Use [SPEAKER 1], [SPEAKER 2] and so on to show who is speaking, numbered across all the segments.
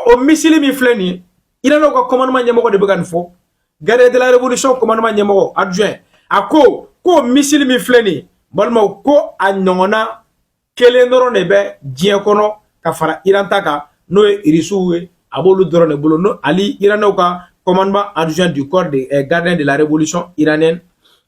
[SPEAKER 1] o missile mi fleni Iran ko commandement nyamoko de began fo garde de la révolution commandement nyamoko adjoint ako ko missile mi fleni balma ko a nyongona kelen doro ne be dien kono ka fara Iran taka no irisuwe abolu doro ne bolo no ali Iran ka commandement adjoint du corps des gardiens de la révolution iranienne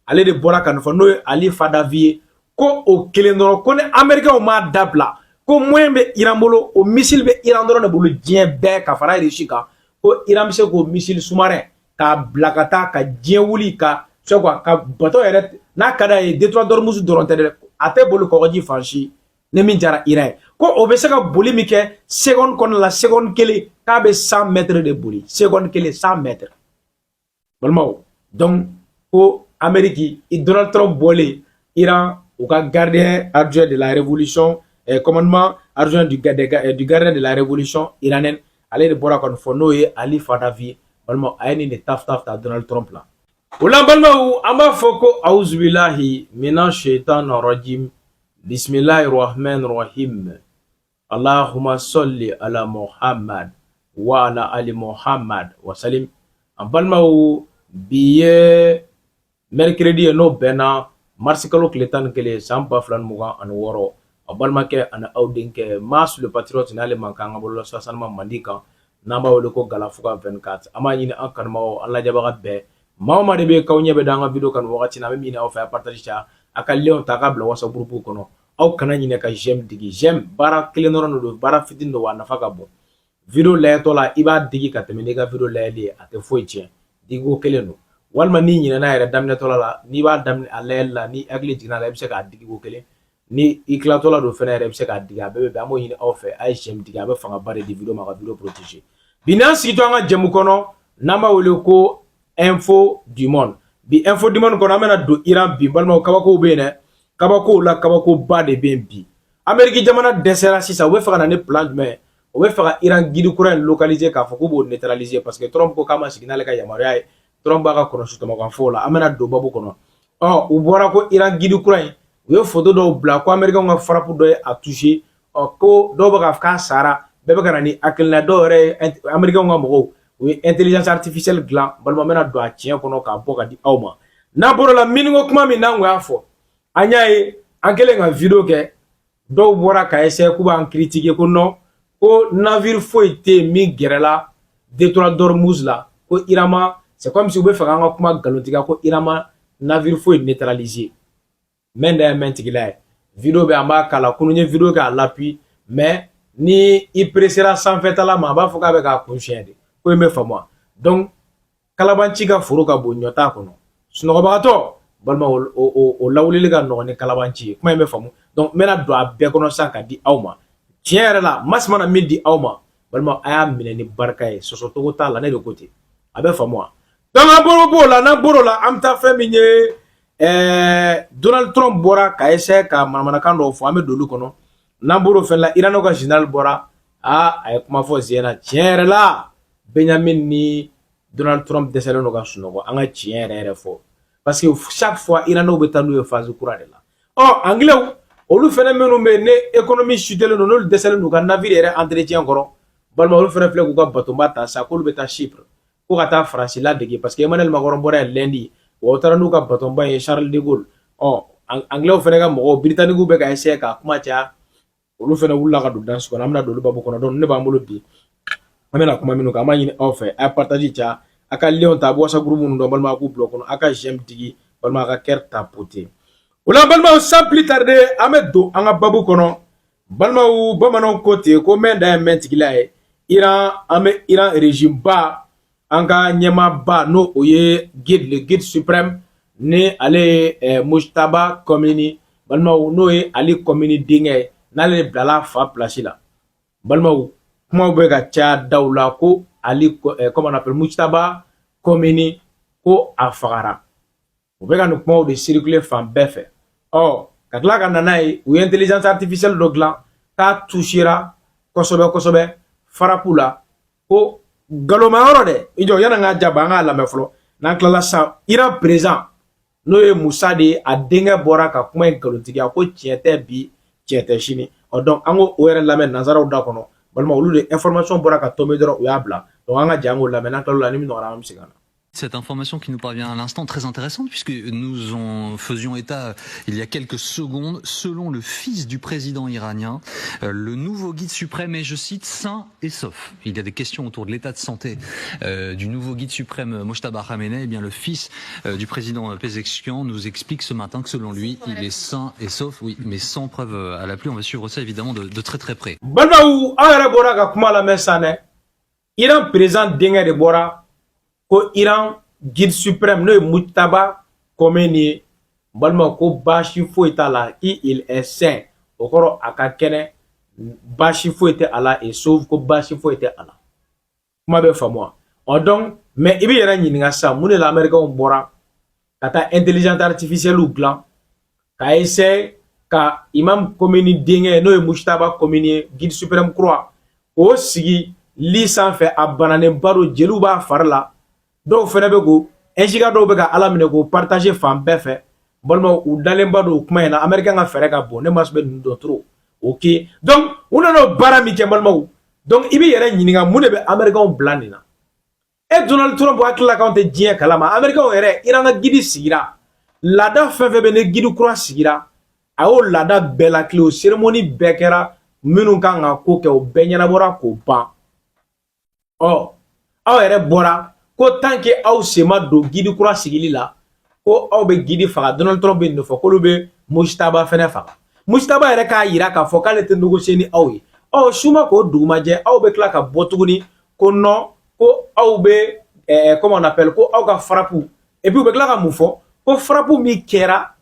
[SPEAKER 1] ale de bora kan fo no ali Fadavi ko o kelen doro ko ne américain o ma dabla ko moyen be Iran bolo o missile be Iran doro ne bolo dien be ka fara irishika ko Iran se ko missile sous-marin ka blakata ka dien wuli ka so quoi ka bato eret na kada e détroit d'Ormuz doron tede ate bolo ko ji franchi ne min jara Iran ko o be se ka boli mi ke seconde kon la seconde kele ka be 100 mètres de boli seconde kele 100 mètres bolmo donc ko Amérique et Donald Trump bolé Iran ou ka gardien adjoint de la révolution commandement adjoint du gardien de la révolution iranienne aller de bora kon fono e Ali Fadavi bolmo ayni ne taf ta Donald Trump là Ulang balmau amba foko auzubillahi minash shaitanir rajim bismillahirrahmanirrahim Allahumma salli ala Muhammad wa ala ali Muhammad wa salim balmau biye mercredi no bena marsikalo kletan kele samba flan muga an woro balmake an audinke mas le patriote nale mankanga bolo sasanma mandika namba wolo ko galafuka 24 ama yini an kanma Allah jabaga be Mama de be kawnye be danga video kan wakati na mimi na ofa partage cha aka leon takabla wasa groupe kono au kana nyine ka j'aime digi j'aime bara klenoro no bara fitin do wana faka bo video le to la iba digi ka temene ga video le li ate foi tien digo keleno walma ni nyine na yere damne to la ni ba damne alela ni agli jigna la bse ka digi go kele ni ikla to la do fenere bse ka diga bebe amo nyine ofa ai j'aime diga be fanga bare di video ma video protéger binansi to nga jemu kono namba wole ko info du monde bi info du monde ko amena do Iran bi balma kabako be ne kabako la kabako ba de ben bi Amerique jamana desera sisa we faka na ne plan mais o we faka Iran guide courant localiser ka fako bo neutraliser parce que Trump ko kama signal ka yamaria Trump ba ka kono suto ma fo la amena do babu kono oh u bora ko Iran guide courant we photo do bla ko Amerique nga frappe do a toucher ko do ba ka sara bebe kana ni akilna do re Amerique nga mo oui intelligence artificielle glan balma mena do a tien kono ka boka di awma na boro la mingo kuma mi nango afo anyaye ankele nga video ke do bora ka essayer kuba en critiquer ko non ko navire foité mi gerela détroit d'Ormuz là ko Irama c'est comme si vous faire nga kuma galotika ko Irama navire foy neutraliser menda mentigila video be amba kala kununye video ka l'appui mais ni i pressera sans fait la ma ba foka be ka conscient ko me famwa donc kalabanci ga furu ka bo nyota kono suno ba to balma o lawlile ga no ne kalabanci kuma me famu donc mena do abe kono sanka di awma tiere la masmana midi awma balma aya mine ni barka e soso to ta la ne de côté abe famwa donc aboro la na boro la amta feminye Donald Trump bora ka ese ka manamana kando fo ame dolu kono na boro fe la irano ka general bora ay kuma fo zena tiere la Benjamin ni Donald Trump desele no ga suno anga tiere fo parce que chaque fois irano be tanu e phase courade la oh anglais olu phénomène me ne économie chutele no no desele no ga navire entretien koro balma olu fere fle ko ga bato mata sa ko lu beta Chypre ko kata France la dege parce que Emmanuel Macron bora lundi o tara no ga bato ba e Charles de Gaulle oh anglais fere ga mo britannique be ga essayer ka kuma tia olu fere wulla ga do dans ko namna do lu babu kono don ne ba mbolo bi amena kuma minu ka manyini ofe a partage cha aka leon ta bo sa groupe ndo balma ko bloc kono aka jem tigi balma ka kerta poté wala balma sans plus tarder amedo anga babu kono balma u bamano côté ko menda mentigi la Iran régime ba anga nyema ba no oye guide le guide suprême ne ale Mujtaba Khomeini balma no e ali Khomeini dingue nale blala fa place la balma kuma be ga cha dawla ko ali comment on appelle Mujtaba Khomeini ko afara o be ga no kuma de circuler fan befe oh kakla ga nanai ou intelligence artificielle dogla ka touchira kosobe farapula ko galoma oro de ijo yana nga jaba nga la meflo na klala sa ira présent no e Musa de adenga bora ka kuma en kalotigi ko tiete bi tiete chini o donc ango o era la men nazara o da kono balma olu de information bora ka tomber doro o yabla donc anga jango la maintenant la ni mi no ram sigana.
[SPEAKER 2] Cette information qui nous parvient à l'instant, très intéressante, puisque nous en faisions état il y a quelques secondes. Selon le fils du président iranien, le nouveau guide suprême est, je cite, sain et sauf. Il y a des questions autour de l'état de santé du nouveau guide suprême Mojtaba Khamenei. Eh bien, le fils du président Pezeshkian nous explique ce matin que selon lui, il est sain et sauf, oui, mais sans preuve à l'appui. On va suivre ça évidemment de très très près.
[SPEAKER 1] Iran président Dengue de Bora, ko Iran guide suprême no Mujtaba Khomeini balma ko bashi foita la ki il est saint okoro akakene bashi foita ala et sauve ko bashi foita ala kuma be famwa on donc mais ibi yera nyinga sa mune la America on bora kata intelligence artificielle ou blanc ka essaie ka imam Khomeini dingue no Mujtaba Khomeini guide suprême croix o sigi li sanfɛ a bananen baro jeliw b'a fari la dɔw fɛnɛ bɛ ko injiga dɔw bɛ ka ala minɛ ko partager fan bɛɛ fɛ balima u dalen ba don kuma in na américain ka fɛrɛ ka bon ne ma sɔn bɛ ninnu dɔn trop ok donc u nana o baara min kɛ balimaw donc i b'i yɛrɛ ɲininka mun de bɛ américain bila nin na e Donald Trump hakilila k'anw tɛ diɲɛ kalama américain yɛrɛ Iran ka gidi sigira laada fɛn fɛn bɛ ne gidi kura sigira a y'o laada bɛɛ lakile o cérémonie bɛɛ kɛra minnu kan ka ko kɛ o bɛɛ ɲɛnabɔra k'o ban aw yɛrɛ bɔra ko tant que aw sema do gidi kura sigili la ko aw be gidi faga Donald Trump be nofo ko lu be Mujtaba fɛnɛ faga Mujtaba yɛrɛ k'a yira k'a fɔ k'ale tɛ négocier ni aw ye suma ko dugumajɛ aw be tila ka bɔ tuguni ko non ko aw be comment on appelle ko aw ka frappe et puis u be tila ka mun fɔ ko frappe min kɛra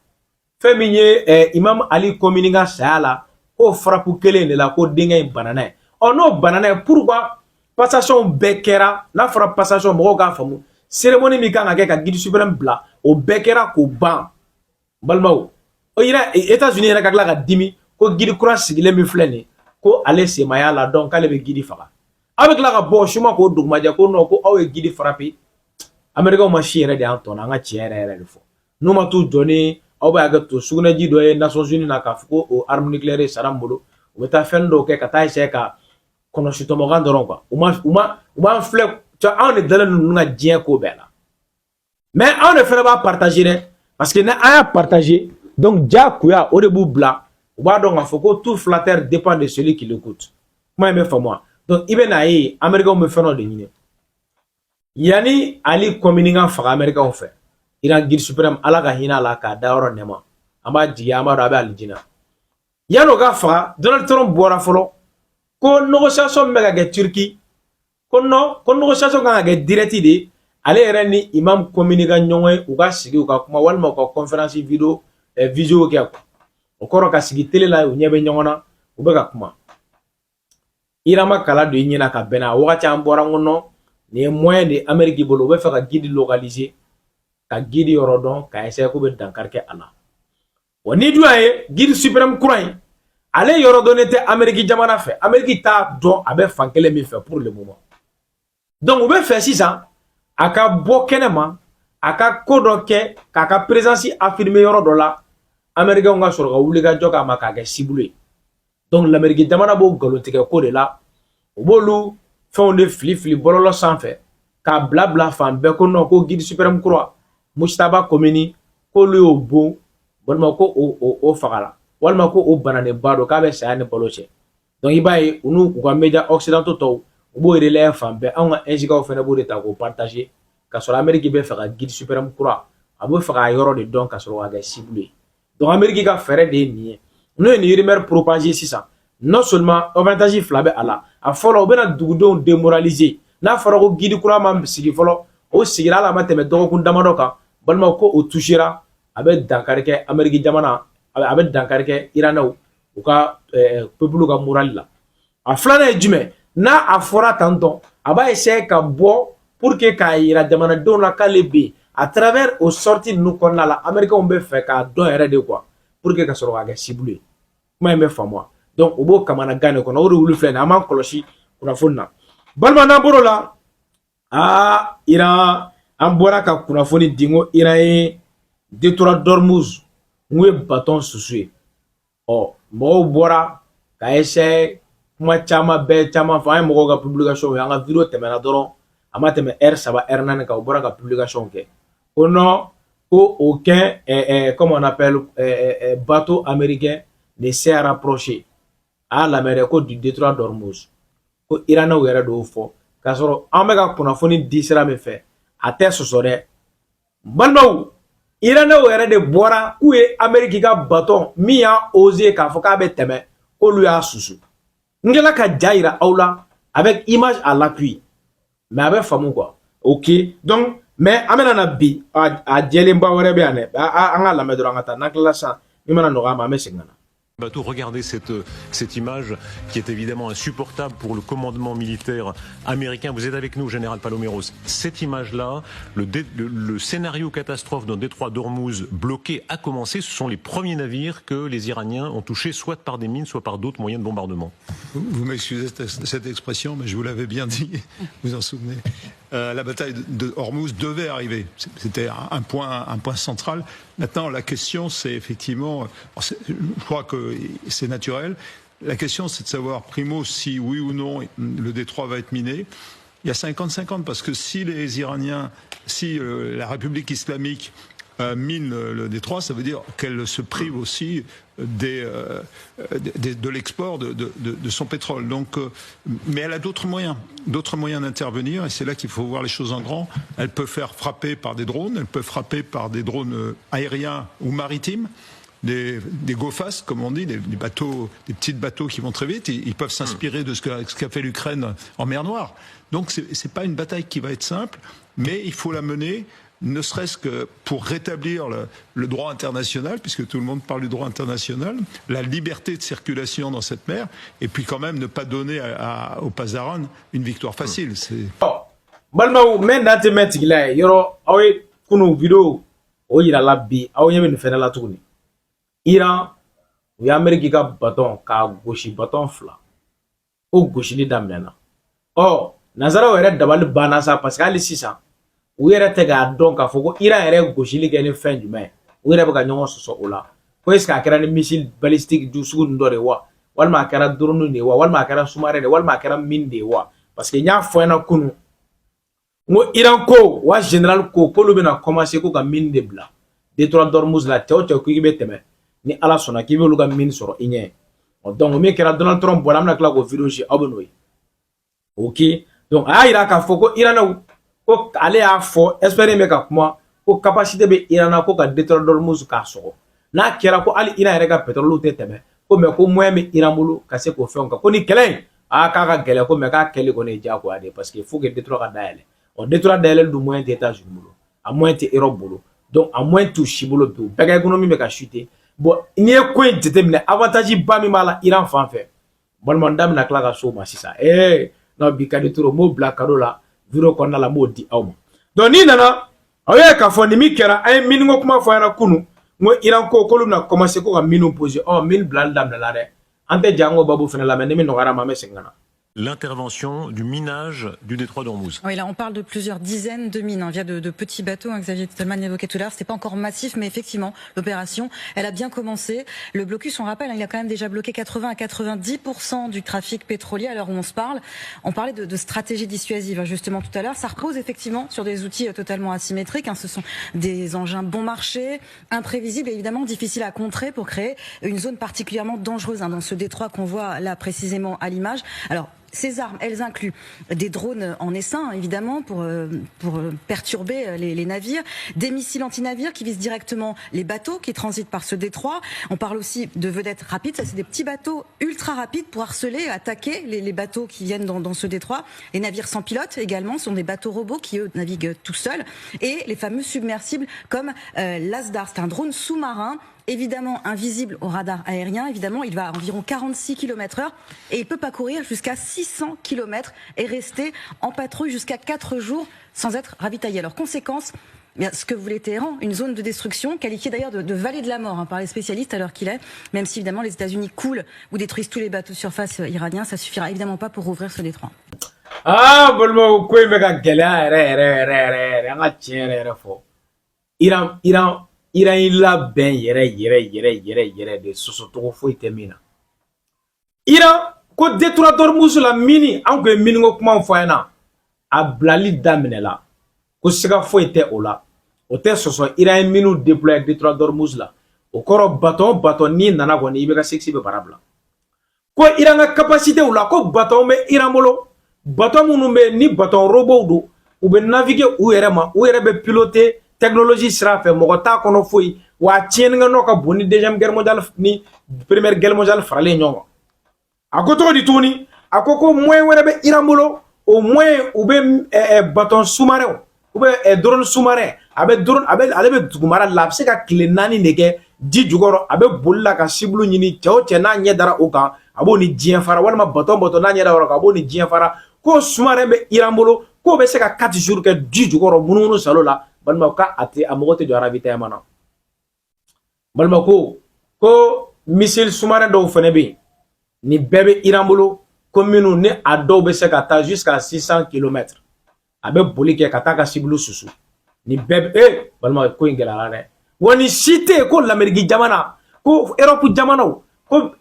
[SPEAKER 1] fɛn min ye Imam Ali Khomeini ka saya la ko frappe kelen de la ko denkɛ in banana ye n'o banana ye pourquoi passation bɛɛ kɛra n'a fɔra passation mɔgɔw k'a faamu cérémonie min kan ka kɛ ka guide suprême bila o bɛɛ kɛra k'o ban balimaw o yira États-Unis yɛrɛ ka tila ka dimi ko guide kura sigilen min filɛ nin ko ale semaya la donc k'ale bɛ guide faga aw bɛ tila ka bɔ suma k'o dugumajɛ ko non ko aw ye guide frappé américains ma si yɛrɛ de y'an tɔnɔ an ka tiɲɛ yɛrɛ de fɔ n'u ma t'u jɔ ni aw bɛ hakɛ to sugunɛji dɔ ye Nations Unies na k'a fɔ ko o arme nucléaire Saddam bolo u bɛ taa fɛn dɔw kɛ ka taa essayer ka kɔnɔsitɔmɔkan dɔrɔn quoi u b'an filɛ anw de dalen ninnu ka diɲɛ ko bɛɛ la mais anw de fɛnɛ b'a partager dɛ parce que ni an y'a partager donc diyagoya o de b'u bila u b'a dɔn k'a fɔ ko tout flatteur dépend de celui qui l'écoute kuma in bɛ faamu donc i bɛ n'a ye américains bɛ fɛn dɔ de ɲini yanni Ali Khomeini ka faga américains fɛ Iran guide suprême ala ka hinɛ a la k'a da yɔrɔ nɛma an b'a jigi an b'a dɔn a bɛ alijinɛ yanni o ka faga Donald Trump bɔra fɔlɔ ko négociation bɛ ka kɛ Turquie ko non ko négociation kan ka kɛ direct de ale yɛrɛ ni Imam Khomeini ka ɲɔgɔn ye u ka sigi u ka kuma walima u ka conférence visio kɛ quoi o kɔrɔ ka sigi télé la u ɲɛ bɛ ɲɔgɔn na u bɛ ka kuma Iran ma kala don i ɲɛna ka bɛn a wagati an bɔra ko non nin ye moyen de Amérique bolo u bɛ fɛ ka guide localiser ka guide yɔrɔ dɔn ka essayer k'u bɛ dankari kɛ a la wa ni dun y'a ye guide suprême kura in ale yɔrɔ dɔnnen tɛ Amérique jamana fɛ Amérique t'a dɔn a bɛ fan kelen min fɛ pour le moment donc u bɛ fɛ sisan a ka bɔ kɛnɛma a ka ko dɔ kɛ k'a ka présence affirmer yɔrɔ dɔ la Américains ka sɔrɔ ka wuli ka jɔ k'a ma k'a kɛ cible ye donc l'Amérique jamana b'o nkalontigɛ ko de la u b'olu fɛnw de fili fili bɔlɔlɔ sanfɛ k'a bila bila fan bɛɛ ko non ko guide suprême kura Mujtaba Khomeini k'olu y'o bon walima ko o fagala walima ko o bananen ba don k'a bɛ saya ni balo cɛ donc i b'a ye u n'u ka médias occidentaux tɔw u b'o relayer fan bɛɛ anw ka injigaw fɛnɛ b'o de ta k'o partager ka sɔrɔ Amérique bɛ fɛ ka guide suprême kura a bɛ fɛ k'a yɔrɔ de dɔn ka sɔrɔ k'a kɛ cible ye donc Amérique ka fɛɛrɛ de ye nin ye n'o ye nin rumeur propager sisan non seulement avantage fila bɛ a la a fɔlɔ u bɛna dugudenw démoraliser n'a fɔra ko guide kura ma sigi fɔlɔ o sigira ala ma tɛmɛ dɔgɔkun damadɔ kan balima ko o touchera a bɛ dankari kɛ Amérique jamana a bɛ dankari kɛ Iranɛw u ka peuple ka moral la a filanan ye jumɛn n'a a fɔra tantɔn a b'a essayer ka bɔ pour que k'a yira jamanadenw la k'ale bɛ yen à travers o sorties ninnu kɔnɔna la Américains bɛ fɛ k'a dɔn yɛrɛ de quoi pour que ka sɔrɔ k'a kɛ cible ye kuma in bɛ faamu donc u b'o kamana gan de kɔnɔ o de wuli filɛ nin an b'an kɔlɔsi kunnafoni na balima n'an bɔr'o la Iran an bɔra ka kunnafoni di ko Iran ye détroit d'Ormuz n ye bâton susu ye mɔgɔw bɔra ka essayer kuma caman bɛɛ caman fɔ an ye mɔgɔw ka publication ye an ka video tɛmɛna dɔrɔn a ma tɛmɛ heure 3 heure 4 kan o bɔra ka publication kɛ ko non ko aucun comme on appelle bateau américain ne s'est rapproché à la mer ko du détroit d'Ormuz ko Iranais yɛrɛ de y'o fɔ k'a sɔrɔ an bɛ ka kunnafoni di sira min fɛ a tɛ sɔsɔ dɛ balimaw Iranais yɛrɛ de bɔra k'u ye Amérique ka bateau min y'a osé k'a fɔ k'a bɛ tɛmɛ k'olu y'a susu n kɛla ka ja yira aw la avec image à l'appui mais a bɛ faamu quoi ok donc mais an bɛna na bi a jɛlenba wɛrɛ bɛ yan dɛ an ka lamɛn dɔrɔn an ka taa n'an tilala sisan min mana nɔgɔya ma an bɛ segin ka na.
[SPEAKER 3] Bateau, regardez cette image qui est évidemment insupportable pour le commandement militaire américain. Vous êtes avec nous, Général Paloméros. Cette image-là, le scénario catastrophe dans le détroit d'Ormuz bloqué a commencé. Ce sont les premiers navires que les Iraniens ont touchés, soit par des mines, soit par d'autres moyens de bombardement.
[SPEAKER 4] Vous m'excusez cette expression, mais je vous l'avais bien dit, vous en souvenez. La bataille de Hormuz devait arriver. C'était un point central. Maintenant, la question, c'est effectivement, je crois que c'est naturel. La question, c'est de savoir, primo, si oui ou non le détroit va être miné. Il y a 50-50, parce que si les Iraniens, si la République islamique mine le détroit, ça veut dire qu'elle se prive aussi de l'export de son pétrole. Donc, mais elle a d'autres moyens d'intervenir, et c'est là qu'il faut voir les choses en grand. Elle peut faire frapper par des drones, elle peut frapper par des drones aériens ou maritimes, des go-fast, comme on dit, des petits bateaux qui vont très vite. Ils peuvent s'inspirer de ce qu'a fait l'Ukraine en mer Noire. Donc, c'est pas une bataille qui va être simple, mais il faut la mener, ne serait-ce que pour rétablir le droit international, puisque tout le monde parle du droit international, la liberté de circulation dans cette mer, et puis quand même ne pas donner au Pazaran une victoire facile.
[SPEAKER 1] Balmaw men dante metigila yoro awe kunu video o yira la bi aw yeme ni fena la tuguni Iran u ya Amerique ka baton ka goshi baton fla o goshi li damena nazara wɛrɛ dabali banna sa parce que ali sisan u yɛrɛ tɛ k'a dɔn k'a fɔ ko Iran yɛrɛ gosili kɛ ni fɛn jumɛn u yɛrɛ bɛ ka ɲɔgɔn sɔsɔ o la ko est-ce que a kɛra ni missile balistique du sugu nin dɔ de wa walima a kɛra drone de wa walima a kɛra sous-marin de walima a kɛra mine de wa parce que n y'a fɔ ɲɛna kunu ngo Iran ko wa général ko k'olu bɛna commencer ko ka mine de bila détroit d'Ormuz la cɛw cɛw k'i bɛ tɛmɛ ni ala sɔnna k'i b'olu ka mine sɔrɔ i ɲɛ donc min kɛra Donald Trump bɔra an bɛna tila k'o video si aw bɛ n'o ye ok donc a y'a yira k'a fɔ ko Iranɛw ko ale y'a fɔ espérer bɛ ka kuma ko capacité bɛ Iran na ko ka détroit d'Ormuz k'a sɔgɔ n'a kɛra ko hali Iran yɛrɛ ka pétrole tɛ tɛmɛ ko mais ko moyen bɛ Iran bolo ka se k'o fɛnw kan ko ni kɛlɛ in k'a ka gɛlɛn ko mais k'a kɛli kɔni ye diyagoya de parce que il faut que détroit ka dayɛlɛ détroit dayɛlɛ du moyen tɛ États-Unis bolo a moyen tɛ Europe bolo donc a moyen t'u si bolo bi bɛɛ ka économie bɛ ka chuter bon n'i ye ko in jateminɛ avantage ba min b'a la Iran fan fɛ balima n da bɛna tila ka s'o ma sisan non bi ka di toro m'o bila cadeau la video kɔnɔna la m'o di aw ma donc n'i nana aw ye k'a fɔ ni min kɛra an ye mine ko kuma fɔ ɲɛna kunu n ko Iran ko k'olu bɛna commencer ko ka mine poser mine bilali daminɛna dɛ an tɛ ja an k'o babu fɛnɛ lamɛn ni min nɔgɔyara ma an bɛ segin ka na.
[SPEAKER 3] L'intervention du minage du détroit d'Ormuz.
[SPEAKER 5] Oui, là on parle de plusieurs dizaines de mines, via de petits bateaux, Xavier Tettelman l'évoquait tout à l'heure, c'est pas encore massif, mais effectivement, l'opération, elle a bien commencé. Le blocus, on rappelle, il a quand même déjà bloqué 80 à 90% du trafic pétrolier à l'heure où on se parle. On parlait de stratégie dissuasive, justement, tout à l'heure. Ça repose effectivement sur des outils totalement asymétriques. Ce sont des engins bon marché, imprévisibles et évidemment difficiles à contrer pour créer une zone particulièrement dangereuse dans ce détroit qu'on voit là précisément à l'image. Alors, ces armes, elles incluent des drones en essaim, évidemment, pour perturber les navires, des missiles anti-navires qui visent directement les bateaux qui transitent par ce détroit. On parle aussi de vedettes rapides, ça c'est des petits bateaux ultra rapides pour harceler, attaquer les bateaux qui viennent dans ce détroit. Les navires sans pilote également sont des bateaux robots qui eux naviguent tout seuls. Et les fameux submersibles comme l'Asdar, c'est un drone sous-marin, évidemment invisible au radar aérien, évidemment il va à environ 46 km/h et il peut parcourir jusqu'à 600 km et rester en patrouille jusqu'à 4 jours sans être ravitaillé. Alors conséquence, ce que voulait Téhéran, une zone de destruction, qualifiée d'ailleurs de vallée de la mort par les spécialistes à l'heure qu'il est, même si évidemment les États-Unis coulent ou détruisent tous les bateaux de surface iraniens, ça suffira évidemment pas pour rouvrir ce détroit.
[SPEAKER 1] Bolmo ko me ka gɛlɛya yɛrɛ an ka tiɲɛ yɛrɛ fɔ Iran il labɛn yɛrɛ de sɔsɔcogo foyi tɛ min na Iran ko détroit d'Ormuz la mini an ko mini ko kuma fo yana a blali daminɛ la ko siga foyi tɛ o la o tɛ sɔsɔ Iran ye minnu déployer détroit d'Ormuz la o kɔrɔ baton ni nana kɔni i bɛ ka sexy bɛ bara bila ko Iran ka capacité u la ko baton bɛ Iran bolo baton minnu bɛ ni baton robot do u bɛ naviguer u yɛrɛ ma u yɛrɛ bɛ piloter technologie sira fɛ mɔgɔ t'a kɔnɔ foyi wa tiɲɛnikɛ ka bon ni deuxième guerre mondiale ni première guerre mondiale faralen ɲɔgɔn kan a ko cogo di tuguni a ko moyen wɛrɛ bɛ Iran bolo o moyen u bɛ baton sous-marin ou bien drone sous-marin ale bɛ dugumara la a bɛ se ka tile 4 de kɛ ji jukɔrɔ a bɛ boli la ka cible ɲini cɛ o cɛ n'a ɲɛ dara o kan a b'o ni diɲɛ fara walima baton n'a ɲɛ dara o kan a b'o ni diɲɛ fara ko sous-marin bɛ Iran bolo k'o bɛ se ka 4 jours kɛ ji jukɔrɔ munumunu salo la balima ka a mɔgɔ tɛ jɔ ravitaillement na balima ko missile sous-marin dɔw fana bɛ yen ni bɛɛ bɛ Iran bolo ko minnu ni a dɔw bɛ se ka taa jusqu'à 600 km a bɛ boli kɛ ka taa ka cible susu ni bɛɛ bɛ balima ko in gɛlɛyara dɛ wa ni si tɛ yen ko l'Amérique jamana ko Europe jamanaw ko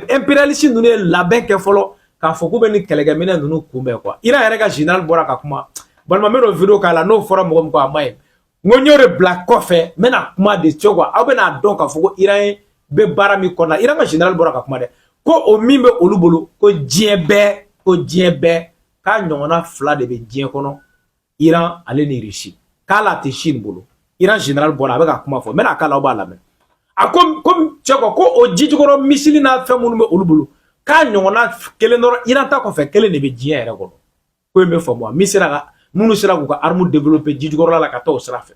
[SPEAKER 1] impérialiste ninnu ye labɛn kɛ fɔlɔ k'a fɔ k'u bɛ ni kɛlɛkɛminɛ ninnu kunbɛn quoi Iran yɛrɛ ka général bɔra ka kuma balima n bɛ n'o vidéo k'a la n'o fɔra mɔgɔ min ko a ma ɲi n ko n y'o de bila kɔfɛ n bɛna kuma de cɛ quoi aw bɛna dɔn k'a fɔ ko Iran bɛ baara min kɔnɔ Iran ka général bɔra ka kuma dɛ ko o min bɛ olu bolo ko diɲɛ bɛɛ k'a ɲɔgɔnna 2 de bɛ diɲɛ kɔnɔ Iran ale ni Russie k'ala tɛ Chine bolo Iran général bɔra a bɛ ka kuma fɔ n bɛna k'a la aw b'a lamɛn a ko cɛ ko o ji jukɔrɔ missile n'a fɛn minnu bɛ olu bolo k'a ɲɔgɔnna 1 dɔrɔn Iran ta kɔfɛ 1 de bɛ diɲɛ yɛrɛ kɔnɔ ko in bɛ faamu minnu sera k'u ka arme développer ji jukɔrɔla la ka taa o sira fɛ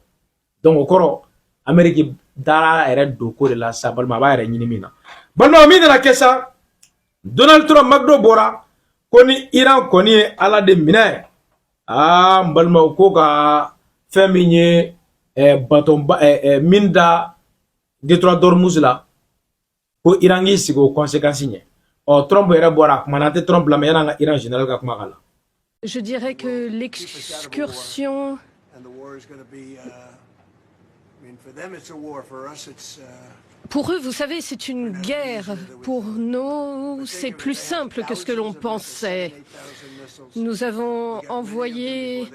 [SPEAKER 1] donc o kɔrɔ Amérique dara yɛrɛ don ko de la sa balima a b'a yɛrɛ ɲini min na balima min nana kɛ sa Donald Trump McDo bɔra ko ni Iran kɔni ye ala de minɛ n balima ko ka fɛn min ye min da détroit d'Ormuz la ko Iran k'i sigi o conséquence ɲɛ Trump yɛrɛ bɔra a kuma na tɛ Trump lamɛn yan'an ka Iran général ka kuma k'a la.
[SPEAKER 6] Je dirais que l'excursion pour eux, vous savez, c'est une guerre. Pour nous, c'est plus simple que ce que l'on pensait. Nous avons envoyé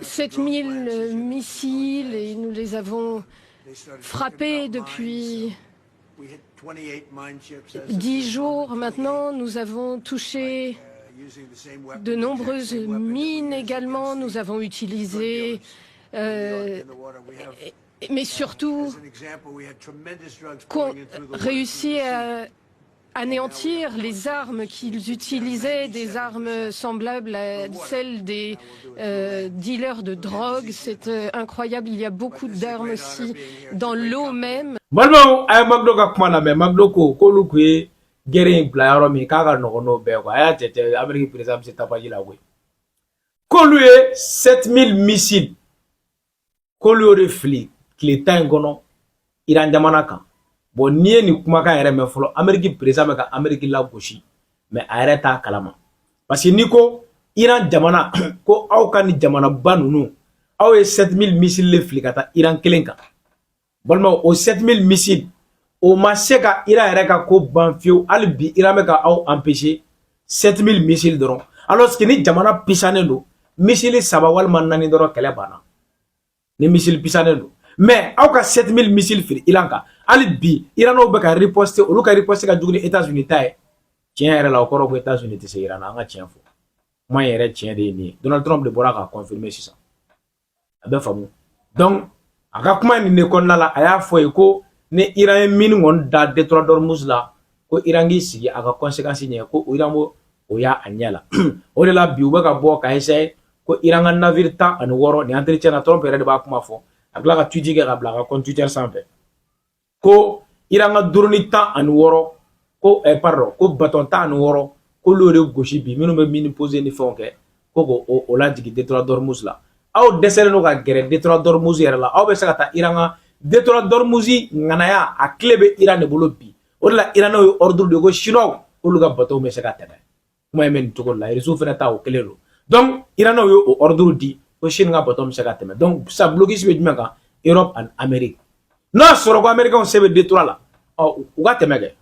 [SPEAKER 6] 7000 missiles et nous les avons frappés depuis 10 jours. Maintenant, nous avons touché de nombreuses mines également. Nous avons utilisé mais surtout réussi à anéantir les armes qu'ils utilisaient, des armes semblables à celles des dealers de drogue. C'est incroyable, il y a beaucoup d'armes aussi dans l'eau même.
[SPEAKER 1] Malmo ay magdo ka kuma na me magdo ko lu ko gere bla yaro mi ka ga no no be ko aya tete Amerique président c'est tabaji la we ko lu 7000 missiles ko lu refli kile tan gono Iran jamana kan bon nie ni kuma ka yɛrɛ mɛ fɔlɔ Amerique président bɛ ka Amerique la gosi mais a yɛrɛ t'a kalama parce que ni ko Iran jamana ko aw ka ni jamana ba ninnu aw ye 7000 missiles le fili ka taa Iran kelen kan balima o 7000 missiles o ma se ka Iran yɛrɛ ka ko ban fiyewu hali bi Iran bɛ ka aw empêcher 7000 missiles dɔrɔn alors que ni jamana pisanen don missile 3 walima 4 dɔrɔn kɛlɛ banna ni missile pisanen don mais aw ka 7000 missiles fili Iran kan hali bi Iranow bɛ ka riposter olu ka riposter ka jugu ni États-Unis ta ye tiɲɛ yɛrɛ la o kɔrɔ ko États-Unis tɛ se Iran na an ka tiɲɛ fɔ kuma yɛrɛ tiɲɛ de ye nin ye Donald Trump de bɔra ka confirmer sisan a bɛ faamu donc a ka kuma nin de kɔnɔna la a y'a fɔ ye ko ni Iran ye mine kɔni da détroit d'Ormuz la ko Iran k'i sigi a ka conséquence ɲɛ ko Iran o y'a ɲɛ la o de la bi u bɛ ka bɔ ka essayer ko Iran ka navire 16 ni entretien na Trump yɛrɛ de b'a kuma fɔ a tila ka tweet kɛ ka bila a ka compte Twitter sanfɛ ko Iran ka drone 16 ko pardon ko baton 16 ko l'o de gosi bi minnu bɛ mine poser ni fɛnw kɛ ko o lajigi détroit d'Ormuz la aw dɛsɛlen don ka gɛrɛ détroit d'Ormuz yɛrɛ la aw bɛ se ka taa Iran ka détroit d'Ormuz ŋanaya a clé bɛ Iran de bolo bi o de la Iranaw ye ordre de ko Chinois olu ka bateau bɛ se ka tɛmɛ kuma in bɛ nin cogo la Russiw fana ta o kelen don donc Iranaw ye o ordre di ko Chine ka bateau bɛ se ka tɛmɛ donc sa blocus bɛ jumɛn kan Europe and Amerique n'a sɔrɔ ko Américains se bɛ détroit la u ka tɛmɛ kɛ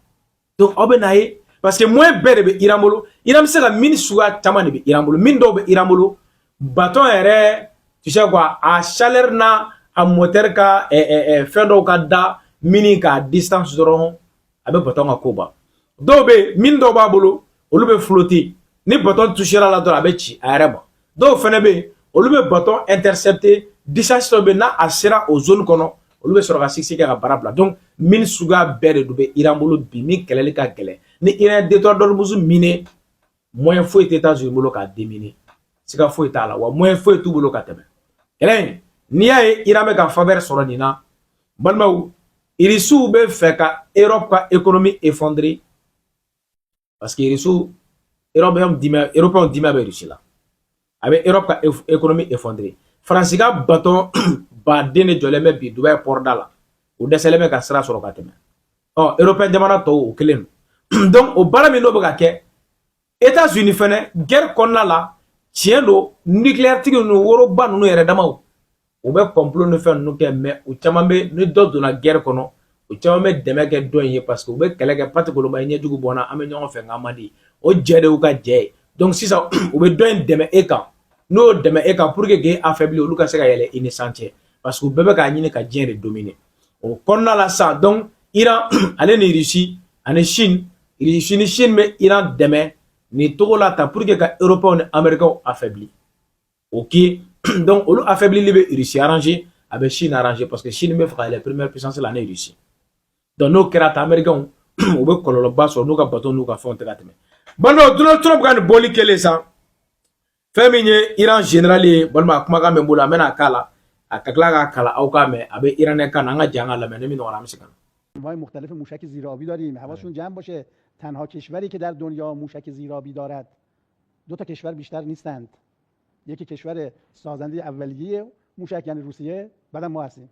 [SPEAKER 1] donc aw bɛ n'a ye parce que moyen bɛɛ de bɛ Iran bolo Iran bɛ se ka mine suguya caman de bɛ Iran bolo mine dɔw bɛ Iran bolo bâton yɛrɛ tu sais quoi a chaleur na a moteur ka fɛn dɔw ka da mine ka distance dɔrɔn a bɛ bâton ka ko ban dɔw bɛ yen mine dɔw b'a bolo olu bɛ flotter ni bâton touchera la dɔrɔn a bɛ ci a yɛrɛ ma dɔw fɛnɛ bɛ yen olu bɛ bâton intercepter distance dɔ bɛ yen n'a a sera o zone kɔnɔ olu bɛ sɔrɔ ka sigi kɛ ka baara bila donc mine suguya bɛɛ de bɛ Iran bolo bi min kɛlɛli ka gɛlɛn ni Iran ye détroit d'Ormuz mine moyen foyi tɛ États-Unis bolo k'a déminer siga foyi t'a la wa moyen foyi t'u bolo ka tɛmɛ kɛlɛ in n'i y'a ye Iran bɛ ka faveur sɔrɔ nin na balimaw irisiw bɛ fɛ ka Europe ka économie effondrer parce que irisiw européens dima bɛ Russie la a bɛ Europe ka économie effondrer France ka bâton baden de jɔlen bɛ bi Dubai port da la o dɛsɛlen bɛ ka sira sɔrɔ ka tɛmɛ européen jamana tɔw o kelen don donc o baara min n'o bɛ ka kɛ États-Unis fɛnɛ guerre kɔnɔna la tiɲɛ don nucléaire tigi ninnu woroba ninnu yɛrɛ damaw u bɛ complot ni fɛn ninnu kɛ mais u caman bɛ ni dɔ donna guerre kɔnɔ u caman bɛ dɛmɛ kɛ dɔ in ye parce que u bɛ kɛlɛ kɛ pati kolonba ye ɲɛjugu bɔnna an bɛ ɲɔgɔn fɛ nka man di o jɛ de y'u ka jɛ ye donc sisan u bɛ dɔ in dɛmɛ e kan n'o dɛmɛ e kan pour que k'e affaiblir olu ka se ka yɛlɛ i ni santier parce que u bɛɛ bɛ k'a ɲini ka diɲɛ de dominer o kɔnɔna la sisan donc Iran ale ni Russie ani Chine Russie ni Chine bɛ Iran dɛmɛ nin togo la ta pour que ka Européens ni Américains affaiblir ok donc olu affaiblili bɛ Russie arranger a bɛ Chine arranger parce que Chine bɛ fɛ ka yɛlɛ première puissance la ni Russie donc n'o kɛra ta Américains u bɛ kɔlɔlɔba sɔrɔ n'u ka bateau n'u ka fɛnw tɛ ka tɛmɛ balimaw Donald Trump ka nin bɔli kɛlen sa fɛn min ye Iran général ye balima kumakan bɛ n bolo a bɛna k'a la a ka tila k'a kalan aw k'a mɛn a bɛ Iranɛ kan na an ka jɛ an ka lamɛn ni min nɔgɔra an bɛ se ka na.
[SPEAKER 7] انواع مختلف موشک زیرآبی داریم حواسشون جمع باشه تنها کشوری که در دنیا موشک زیرآبی دارد دو تا کشور بیشتر نیستند یکی کشور سازنده اولیه موشک یعنی روسیه بعدم ما هستیم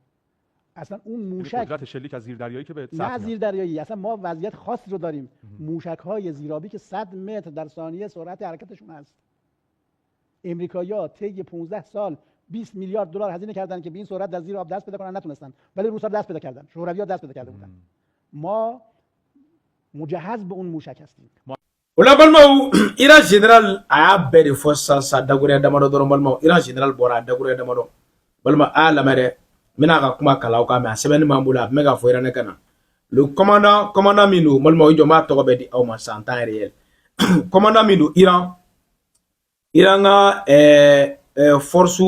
[SPEAKER 7] اصلا اون موشک
[SPEAKER 8] قدرت شلیک از زیردریایی که به
[SPEAKER 7] نه زیردریایی اصلا ما وضعیت خاصی رو داریم موشک‌های زیرآبی که 100 متر در ثانیه سرعت حرکتشون هست امریکایی‌ها طی 15 سال 20 میلیارد دلار هزینه کردن که به این سرعت در زیر آب دست پیدا کنن نتونستن ولی روس‌ها دست پیدا کردن شوروی‌ها دست پیدا کرده بودن ما مجهز به اون موشک هستیم
[SPEAKER 1] ola balmaw Iran général a y'a bɛɛ de fɔ sa dagoya damadɔ dɔrɔn balimaw Iran général bɔra a dagoya damadɔ balima a y'a lamɛn dɛ n bɛna ka kuma kalan aw kan mɛ a sɛbɛnni b'an bolo a tun bɛ ka fɔ Iranɛ kan na le commandant min don balimaw i jɔ n b'a tɔgɔ bɛɛ di aw ma sa en temps réel commandant min don Iran ka force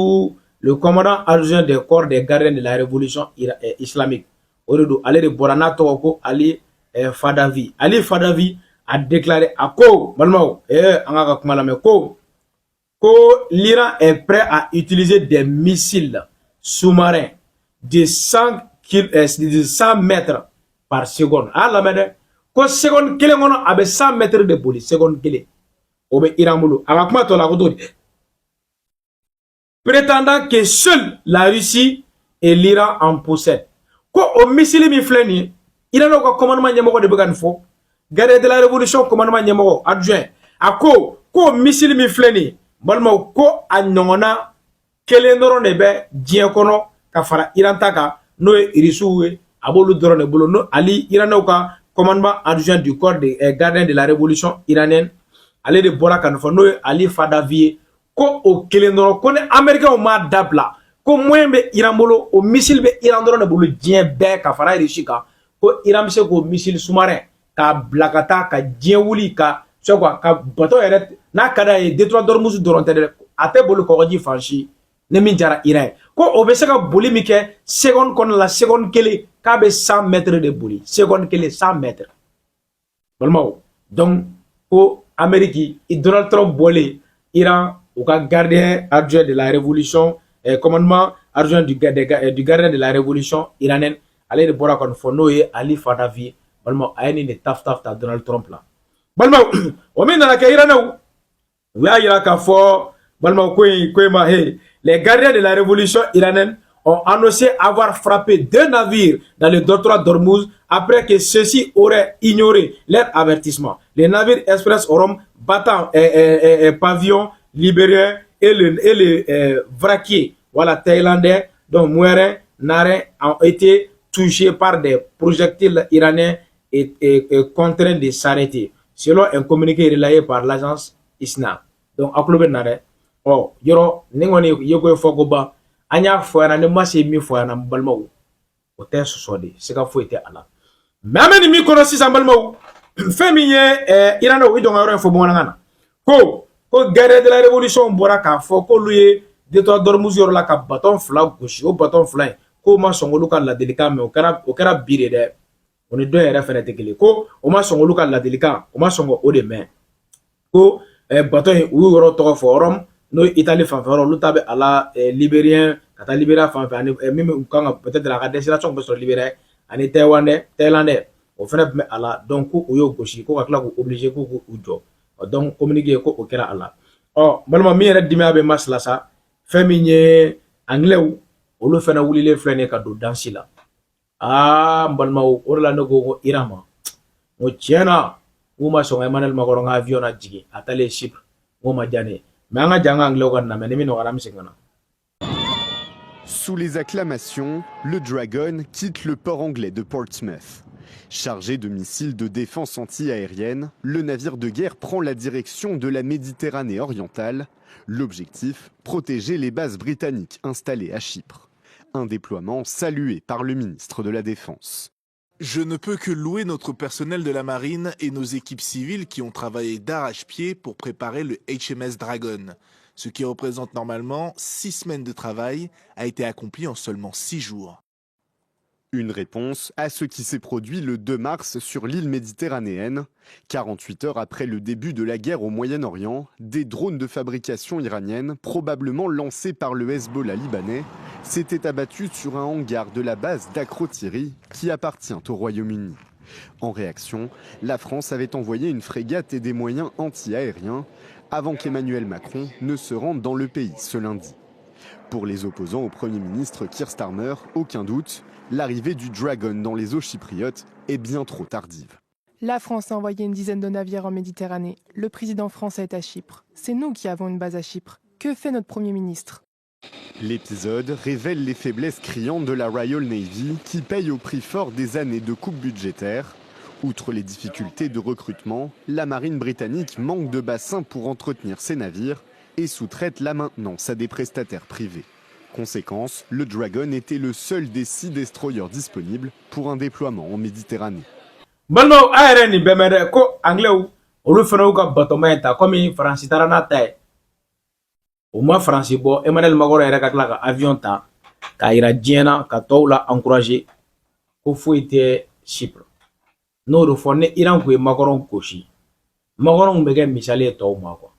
[SPEAKER 1] le commandant adjoint des corps des gardiens de la révolution islamique o de don ale de bɔra n'a tɔgɔ ko Ali Fadavi a déclaré à ko balimaw an ka kuma lamɛn ko l'Iran est prêt à utiliser des missiles sous-marins de 100 mètres par seconde a lamɛn dɛ ko seconde kelen kɔnɔ a bɛ 100 mètres de boli seconde kelen o bɛ Iran bolo a ka kuma tɔ la ko to prétendant que seule la Russie et l'Iran en possèdent ko o missile min filɛ nin ye Iran ka commandement ɲɛmɔgɔ de bɛ ka nin fɔ gardien de la révolution commandement ɲɛmɔgɔ adjoint a ko missile min filɛ nin ye balimaw ko a ɲɔgɔnna kelen dɔrɔn de bɛ diɲɛ kɔnɔ ka fara Iran ta kan n'o ye Russiw ye a b'olu dɔrɔn de bolo no ali Iranɛw ka commandement adjoint du corps des gardiens de la révolution iranienne ale de bɔra ka nin fɔ n'o ye Ali Fadavi ye ko o kelen dɔrɔn ko ni Américains m'a dabila ko moyen bɛ Iran bolo o missile bɛ Iran dɔrɔn de bolo diɲɛ bɛɛ ka fara Russie kan ko Iran bɛ se k'o missile sous-marin ka bila ka taa ka diɲɛ wuli ka c'est quoi ka bateau yɛrɛ n'a ka d'a ye détroit d'Ormuz dɔrɔn tɛ dɛ a tɛ boli kɔgɔji fan si ni min jara Iran ye ko o bɛ se ka boli min kɛ seconde kɔnɔ la seconde kelen k'a bɛ 100 mètres de boli seconde kelen 100 mètres balimaw donc ko Amérique Donald Trump bɔlen Iran u ka gardien adjoint de la révolution commandement adjoint du gardien de la révolution iranienne ale de bɔra ka nin fɔ n'o ye Ali Fadavi balma a ye nin de taf ta Donald Trump la balma o min nana kɛ Iranɛw u y'a yira k'a fɔ balma ko in ma les gardiens de la révolution iranienne ont annoncé avoir frappé 2 navires dans le détroit d'Ormuz après que ceux-ci auraient ignoré leur avertissement. Les navires Express Orom battant pavillon libérien et le vraquier voilà, thaïlandais, dont Mouerin, Narin, ont été touchés par des projectiles iraniens est contraint de s'arrêter selon un communiqué relayé par l'agence ISNA. Donc, à club nare, oh, yoro, n'engoni yoko fogoba, anya foyana ne masi mi foyana balmau. O te sosode, seka fo ete ala. Même ni mi kono si balmau. Femiye irano wi donga yoro fo bonanga. Ko guerre de la révolution bora ka fo ko luye de to dormus yor la ka bâton flag gauche au bâton flanc ko ma songolu ka la délicat mais o kara bire de on est deux yɛrɛ fɛnɛ tɛ kelen ko o ma sɔn olu ka ladilikan o ma sɔn o de mɛn ko bateau in u y'u yɔrɔ tɔgɔ fɔ Rome n'o ye Italie fanfɛ yɔrɔ olu ta bɛ a la libérien ka taa Libéria fanfɛ ani min kan ka peut-être a ka destination bɛ sɔrɔ Libéria ani Thaïlandais o fɛnɛ tun bɛ a la donc ko u y'o gosi ko ka tila k'u obligé ko k'u jɔ donc communiqué ko o kɛra a la balima min yɛrɛ dimiya bɛ masila sa fɛn min ye anglais olu fɛnɛ wulilen filɛ nin ye ka don dansi la balma o la ne ko Irama o tiɲɛna u ma sɔn Emmanuel Macron ka avion na jigin a taalen Chypre o ma diya ne mais an ka jɛ an ka anglais ka na mais ni min nɔgɔyara an bɛ segin ka na.
[SPEAKER 8] Sous les acclamations, le Dragon quitte le port anglais de Portsmouth. Chargé de missiles de défense anti-aérienne, le navire de guerre prend la direction de la Méditerranée orientale. L'objectif, protéger les bases britanniques installées à Chypre. Un déploiement salué par le ministre de la Défense.
[SPEAKER 9] Je ne peux que louer notre personnel de la marine et nos équipes civiles qui ont travaillé d'arrache-pied pour préparer le HMS Dragon. Ce qui représente normalement 6 semaines de travail a été accompli en seulement 6 jours.
[SPEAKER 8] Une réponse à ce qui s'est produit le 2 mars sur l'île méditerranéenne. 48 heures après le début de la guerre au Moyen-Orient, des drones de fabrication iranienne, probablement lancés par le Hezbollah libanais, s'étaient abattus sur un hangar de la base d'Akrotiri qui appartient au Royaume-Uni. En réaction, la France avait envoyé une frégate et des moyens anti-aériens avant qu'Emmanuel Macron ne se rende dans le pays ce lundi. Pour les opposants au Premier ministre Keir Starmer, aucun doute, l'arrivée du Dragon dans les eaux chypriotes est bien trop tardive.
[SPEAKER 10] La France a envoyé une dizaine de navires en Méditerranée. Le président français est à Chypre. C'est nous qui avons une base à Chypre. Que fait notre Premier ministre ?
[SPEAKER 8] L'épisode révèle les faiblesses criantes de la Royal Navy qui paye au prix fort des années de coupes budgétaires. Outre les difficultés de recrutement, la marine britannique manque de bassins pour entretenir ses navires et sous-traite la maintenance à des prestataires privés. Conséquence, le Dragon était le seul des 6 destroyers disponibles pour un déploiement en Méditerranée.
[SPEAKER 1] Balma ayere ni bemere ko anglais olu fana ka bateau ta comme France tarana tay o ma France bo Emmanuel Macron yɛrɛ ka tila ka avion ta ka yira diɲɛna ka tɔw la encourager ko foyi tɛ Chypre n'o de fɔ ne Iran ko ye Macron gosi Macron bɛ kɛ misali ye tɔw ma quoi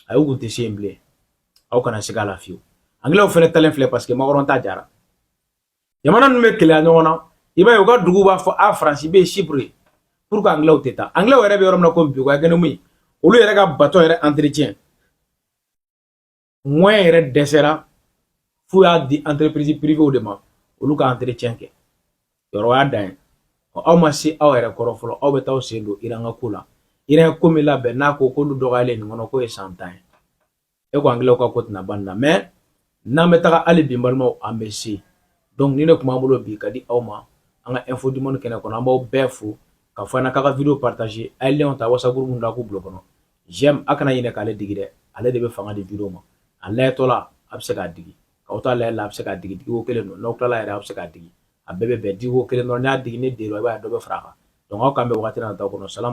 [SPEAKER 1] ayi kun tɛ se yen bilen aw kana se ka la fiyewu anglais fana talen filɛ parce que Macron ta jara jamana ninnu bɛ keleya ɲɔgɔn na i b'a ye u ka dugu b'a fɔ France bɛ Chypre pour que anglais tɛ taa anglais yɛrɛ bɛ yɔrɔ min na ko bi u ka kɛ ni mun ye olu yɛrɛ ka bateau yɛrɛ entretien moyen yɛrɛ dɛsɛra f'u y'a di entreprise privée de ma olu ka entretien kɛ yɔrɔ y'a dan ye aw ma se aw yɛrɛ kɔrɔ fɔlɔ aw bɛ taa sen don Iran ka ko la Iran ko min labɛn n'a ko k'olu dɔgɔyalen nin kɔnɔ k'o ye san 10 ye e ko anglais ka ko tɛna ban na mais n'an bɛ taga hali bi balimaw an bɛ se donc ni ne kun b'an bolo bi ka di aw ma an ka info du monde kɛnɛ kɔnɔ an b'aw bɛɛ fo ka fɔ an na k'a ka video partager a ye lien ta WhatsApp groupe mun da k'u bila kɔnɔ j'aime a kana ɲinɛ k'ale digi dɛ ale de bɛ fanga di video ma a layɛtɔ la a bɛ se k'a digi k'aw ta layɛ la a bɛ se k'a digi digigo kelen don n'aw tilala yɛrɛ a bɛ se k'a digi a bɛɛ bɛ bɛn digigo kelen dɔrɔn n'i y'a digi ne den dɔrɔn i b'a ye dɔ bɛ fara a kan donc aw k'an bɛ wagati na ta kɔnɔ salama